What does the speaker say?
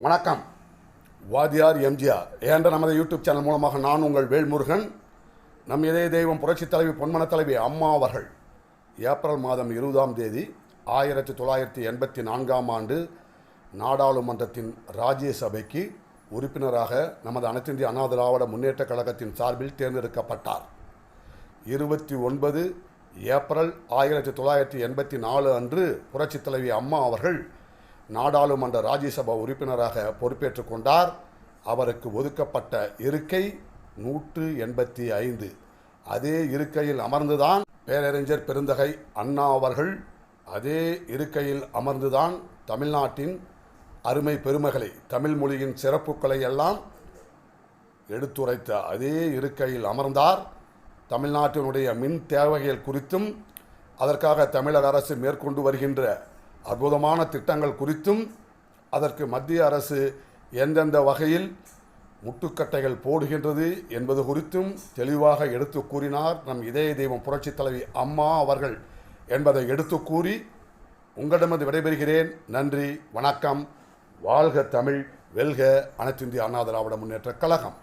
வணக்கம். வாதியார் எம்ஜிஆர் என்ற நமது யூடியூப் சேனல் மூலமாக நான் உங்கள் வேல்முருகன். நம் இதய தெய்வம் புரட்சித் தலைவி பொன்மன தலைவி அம்மா அவர்கள் ஏப்ரல் மாதம் 20ஆம் தேதி 1984ஆம் ஆண்டு நாடாளுமன்றத்தின் ராஜ்யசபைக்கு உறுப்பினராக நமது அனைத்து இந்திய அண்ணா திராவிட முன்னேற்ற கழகத்தின் சார்பில் தேர்ந்தெடுக்கப்பட்டார். 29 ஏப்ரல் 1984 அன்று புரட்சித் தலைவி அம்மா அவர்கள் நாடாளுமன்ற ராஜ்யசபா உறுப்பினராக பொறுப்பேற்றுக் கொண்டார். அவருக்கு ஒதுக்கப்பட்ட இருக்கை 185. அதே இருக்கையில் அமர்ந்துதான் பேரறிஞர் பெருந்தகை அண்ணா அவர்கள் அதே இருக்கையில் அமர்ந்துதான் தமிழ்நாட்டின் அருமை பெருமைகளை, தமிழ் மொழியின் சிறப்புகளை எல்லாம் எடுத்துரைத்த அதே இருக்கையில் அமர்ந்தார். தமிழ்நாட்டினுடைய மின் தேவைகள் குறித்தும் அதற்காக தமிழக அரசு மேற்கொண்டு வருகின்ற அற்புதமான திட்டங்கள் குறித்தும் அதற்கு மத்திய அரசு எந்தெந்த வகையில் முட்டுக்கட்டைகள் போடுகின்றது என்பது குறித்தும் தெளிவாக எடுத்து கூறினார் நம் இதய தெய்வம் புரட்சித் தலைவி அம்மா அவர்கள் என்பதை எடுத்து கூறி உங்களிடமிருந்து விடைபெறுகிறேன். நன்றி, வணக்கம். வாழ்க தமிழ், வெல்க அனைத்து இந்திய அண்ணா திராவிட முன்னேற்ற கழகம்.